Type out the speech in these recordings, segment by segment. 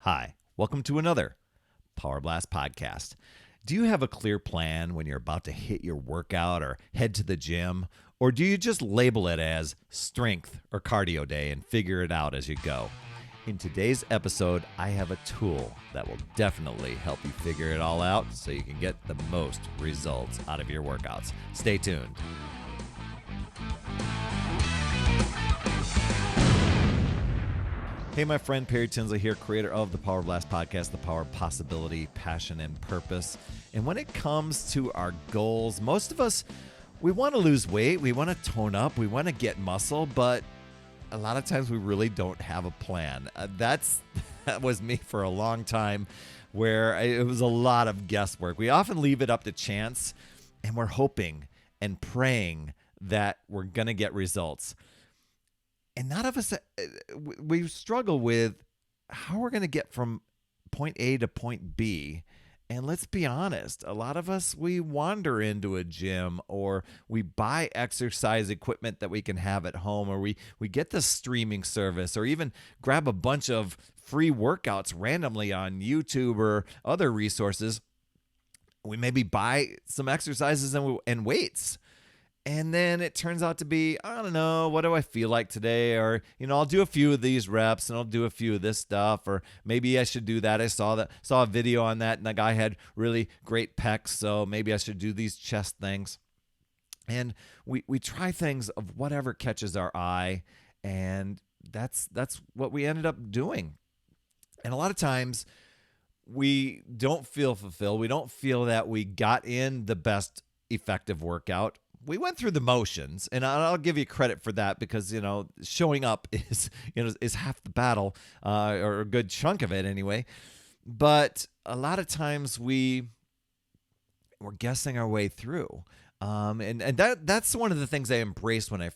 Hi, welcome to another Power Blast podcast. Do you have a clear plan when you're about to hit your workout or head to the gym? Or do you just label it as strength or cardio day and figure it out as you go? In today's episode, I have a tool that will definitely help you figure it all out so you can get the most results out of your workouts. Stay tuned. Hey, my friend Perry Tinsley here, creator of the Power Blast podcast, The Power of Possibility, Passion, and Purpose. And when it comes to our goals, most of us, we want to lose weight, we want to tone up, we want to get muscle, but a lot of times we really don't have a plan. That was me for a long time, where it was a lot of guesswork. We often leave it up to chance, and we're hoping and praying that we're going to get results. And none of us, we struggle with how we're going to get from point A to point B. And let's be honest, a lot of us, we wander into a gym, or we buy exercise equipment that we can have at home, or we get the streaming service, or even grab a bunch of free workouts randomly on YouTube or other resources. We maybe buy some exercises and weights. And then it turns out to be, I don't know, what do I feel like today? Or, I'll do a few of these reps and I'll do a few of this stuff. Or maybe I should do that. I saw a video on that, and the guy had really great pecs, so maybe I should do these chest things. And we try things of whatever catches our eye, and that's what we ended up doing. And a lot of times we don't feel fulfilled. We don't feel that we got in the best effective workout. We went through the motions, and I'll give you credit for that, because showing up is half the battle, or a good chunk of it anyway. But a lot of times we're guessing our way through, and that's one of the things I embraced when I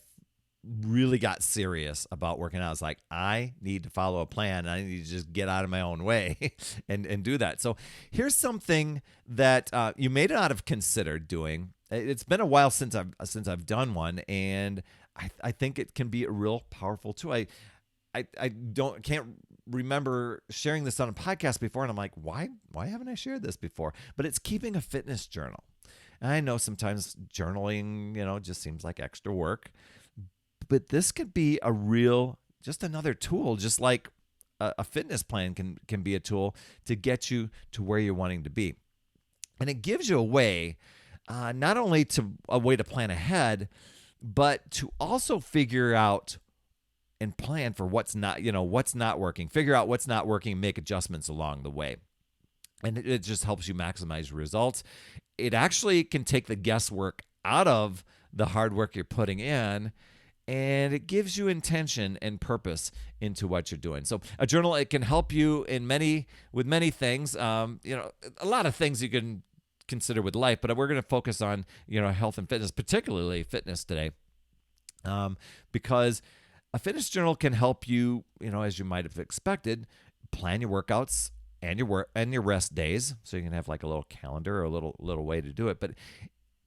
really got serious about working out. It's like, I need to follow a plan. I need to just get out of my own way and do that. So here's something that you may not have considered doing. It's been a while since I've done one, and I think it can be a real powerful tool. I can't remember sharing this on a podcast before, and I'm like, why haven't I shared this before? But it's keeping a fitness journal. And I know sometimes journaling, just seems like extra work, but this could be just another tool, just like a fitness plan can be a tool to get you to where you're wanting to be. And it gives you a way, not only a way to plan ahead, but to also figure out and plan for what's not working. Figure out what's not working, make adjustments along the way. And it just helps you maximize results. It actually can take the guesswork out of the hard work you're putting in, and it gives you intention and purpose into what you're doing. So a journal, it can help you with many things. A lot of things you can consider with life, but we're going to focus on health and fitness, particularly fitness today, because a fitness journal can help you, as you might have expected, plan your workouts and your rest days, so you can have like a little calendar or a little way to do it. But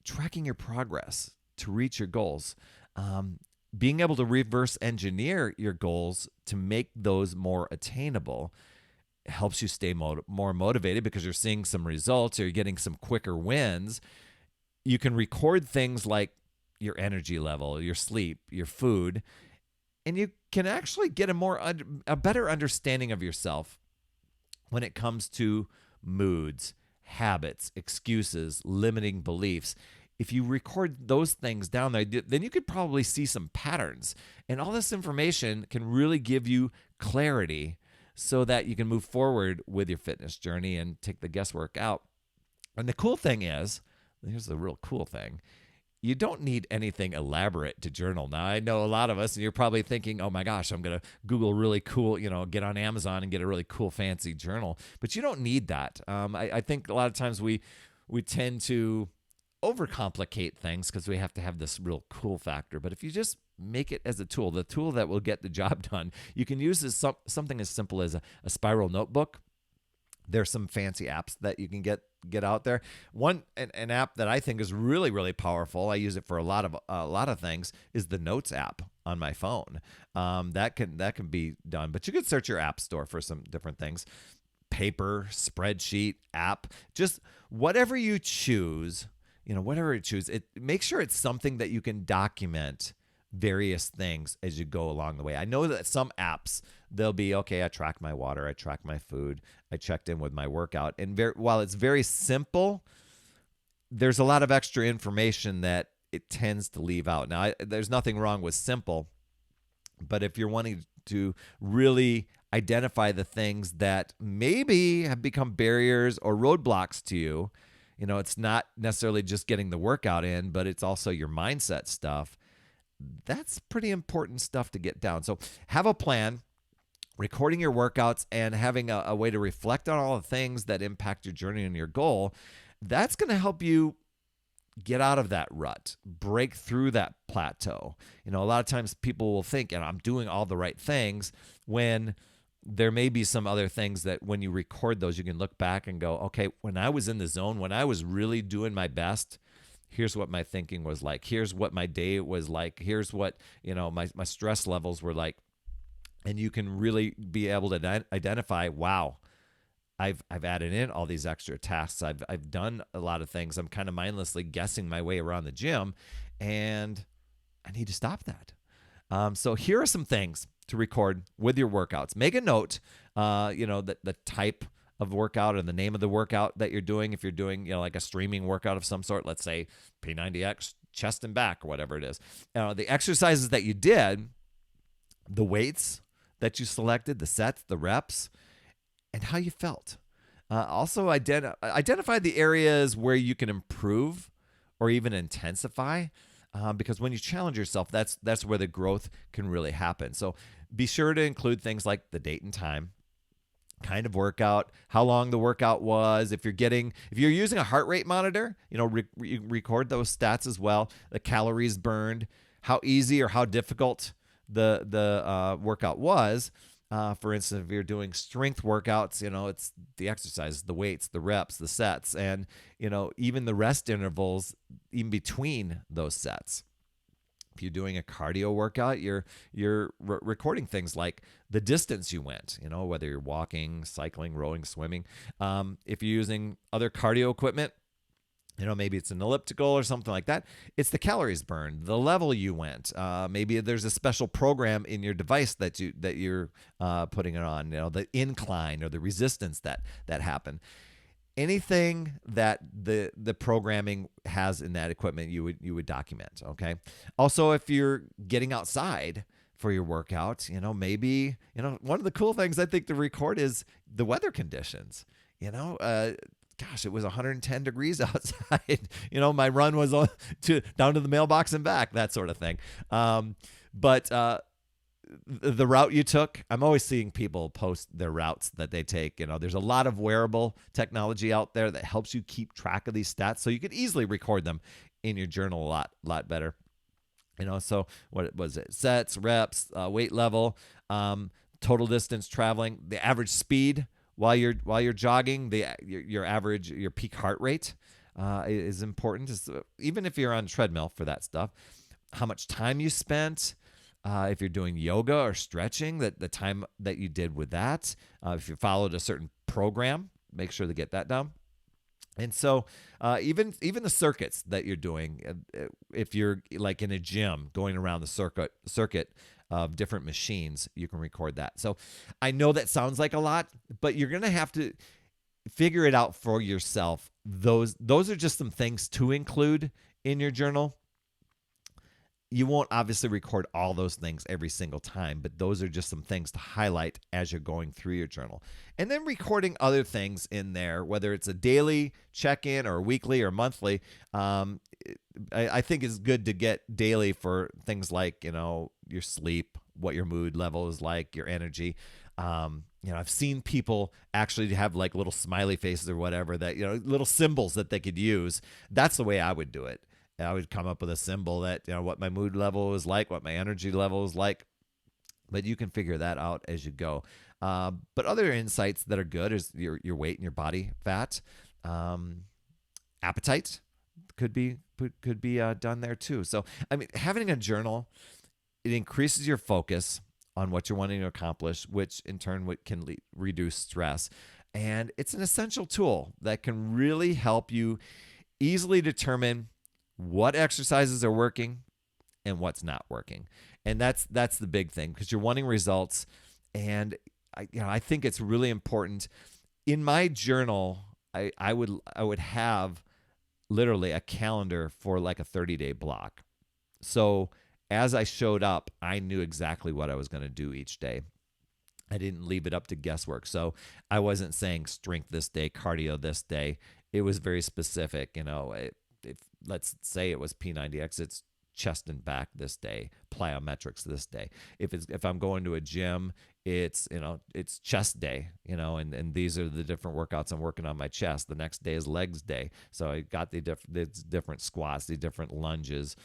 tracking your progress to reach your goals, being able to reverse engineer your goals to make those more attainable, helps you stay more motivated, because you're seeing some results, or you're getting some quicker wins. You can record things like your energy level, your sleep, your food, and you can actually get a better understanding of yourself when it comes to moods, habits, excuses, limiting beliefs. If you record those things down there, then you could probably see some patterns. And all this information can really give you clarity so that you can move forward with your fitness journey and take the guesswork out. And the cool thing is, here's the real cool thing, you don't need anything elaborate to journal. Now, I know a lot of us, and you're probably thinking, oh my gosh, I'm going to Google really cool, get on Amazon and get a really cool, fancy journal. But you don't need that. I think a lot of times we tend to overcomplicate things because we have to have this real cool factor. But if you just make it as the tool that will get the job done, you can use this something as simple as a spiral notebook. There's some fancy apps that you can get out there. An app that I think is really, really powerful, I use it for a lot of things, is the Notes app. on my phone. That can be done, but you could search your app store for some different things. Paper, spreadsheet, app, just whatever you choose. Whatever you choose, make sure it's something that you can document various things as you go along the way. I know that some apps, they'll be, okay, I track my water, I track my food, I checked in with my workout. And while it's very simple, there's a lot of extra information that it tends to leave out. Now, there's nothing wrong with simple, but if you're wanting to really identify the things that maybe have become barriers or roadblocks to you, it's not necessarily just getting the workout in, but it's also your mindset stuff. That's pretty important stuff to get down. So have a plan, recording your workouts, and having a way to reflect on all the things that impact your journey and your goal. That's going to help you get out of that rut, break through that plateau. A lot of times people will think, and I'm doing all the right things, when there may be some other things that when you record those, you can look back and go, okay, when I was in the zone, when I was really doing my best, here's what my thinking was like. Here's what my day was like. Here's what, my stress levels were like. And you can really be able to identify, wow, I've added in all these extra tasks. I've done a lot of things. I'm kind of mindlessly guessing my way around the gym, and I need to stop that. So here are some things to record with your workouts. Make a note, the type of workout and the name of the workout that you're doing. If you're doing, like a streaming workout of some sort, let's say P90X, chest and back, or whatever it is. The exercises that you did, the weights that you selected, the sets, the reps, and how you felt. Also, identify the areas where you can improve or even intensify, because when you challenge yourself, that's where the growth can really happen. So be sure to include things like the date and time, kind of workout, how long the workout was. If you're using a heart rate monitor, record those stats as well. The calories burned, how easy or how difficult the workout was. For instance, if you're doing strength workouts, it's the exercises, the weights, the reps, the sets, and even the rest intervals in between those sets. If you're doing a cardio workout, you're recording things like the distance you went, whether you're walking, cycling, rowing, swimming. If you're using other cardio equipment, maybe it's an elliptical or something like that. It's the calories burned, the level you went. Maybe there's a special program in your device that you're putting it on. The incline or the resistance that happened. Anything that the programming has in that equipment, you would document. Okay. Also, if you're getting outside for your workout, maybe one of the cool things I think to record is the weather conditions. Gosh, it was 110 degrees outside. My run was down to the mailbox and back, that sort of thing. But the route you took, I'm always seeing people post their routes that they take. There's a lot of wearable technology out there that helps you keep track of these stats, so you could easily record them in your journal a lot better. So what was it? Sets, reps, weight level, total distance traveling, the average speed while you're jogging, your peak heart rate is important. Even if you're on treadmill for that stuff, how much time you spent. If you're doing yoga or stretching, the time that you did with that. If you followed a certain program, make sure to get that down. And so even the circuits that you're doing, if you're like in a gym going around the circuit of different machines, you can record that. So I know that sounds like a lot, but you're going to have to figure it out for yourself. Those are just some things to include in your journal. You won't obviously record all those things every single time, but those are just some things to highlight as you're going through your journal. And then recording other things in there, whether it's a daily check-in or weekly or monthly, I think it's good to get daily for things like, your sleep, what your mood level is like, your energy. I've seen people actually have like little smiley faces or whatever that, little symbols that they could use. That's the way I would do it. I would come up with a symbol that, what my mood level is like, what my energy level is like. But you can figure that out as you go. But other insights that are good is your weight and your body fat. Appetite could be done there too. So, having a journal it increases your focus on what you're wanting to accomplish, which in turn can reduce stress. And it's an essential tool that can really help you easily determine what exercises are working and what's not working. And that's the big thing, because you're wanting results. And I think it's really important. In my journal, I would have literally a calendar for like a 30-day block. So as I showed up, I knew exactly what I was going to do each day. I didn't leave it up to guesswork. So I wasn't saying strength this day, cardio this day. It was very specific. If let's say it was P90X, it's chest and back this day, plyometrics this day. If I'm going to a gym, it's chest day, and these are the different workouts I'm working on my chest. The next day is legs day. So I got the different squats, the different lunges,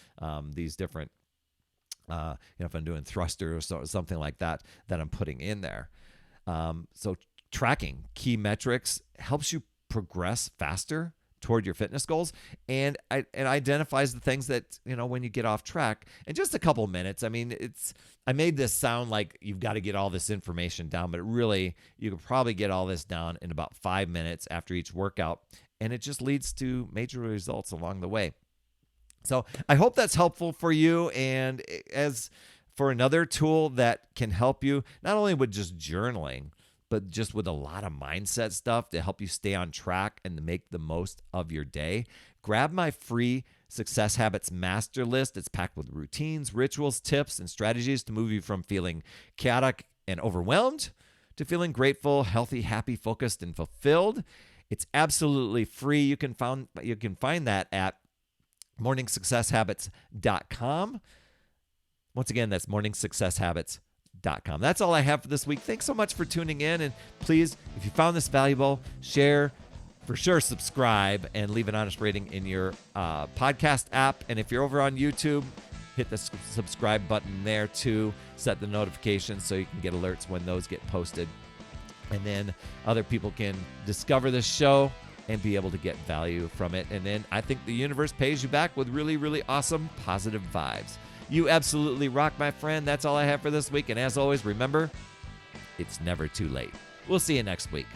these different if I'm doing thrusters or something like that I'm putting in there. So tracking key metrics helps you progress faster toward your fitness goals, and identifies the things that, when you get off track. In just a couple of minutes, I made this sound like you've got to get all this information down, but really you could probably get all this down in about 5 minutes after each workout, and it just leads to major results along the way. So I hope that's helpful for you. And as for another tool that can help you, not only with just journaling, but just with a lot of mindset stuff to help you stay on track and to make the most of your day, grab my free Success Habits Master List. It's packed with routines, rituals, tips, and strategies to move you from feeling chaotic and overwhelmed to feeling grateful, healthy, happy, focused, and fulfilled. It's absolutely free. You can find that at morningsuccesshabits.com. Once again, that's morningsuccesshabits.com. That's all I have for this week. Thanks so much for tuning in. And please, if you found this valuable, share, for sure subscribe, and leave an honest rating in your podcast app. And if you're over on YouTube, hit the subscribe button there too. Set the notifications so you can get alerts when those get posted. And then other people can discover this show and be able to get value from it. And then I think the universe pays you back with really, really awesome positive vibes. You absolutely rock, my friend. That's all I have for this week. And as always, remember, it's never too late. We'll see you next week.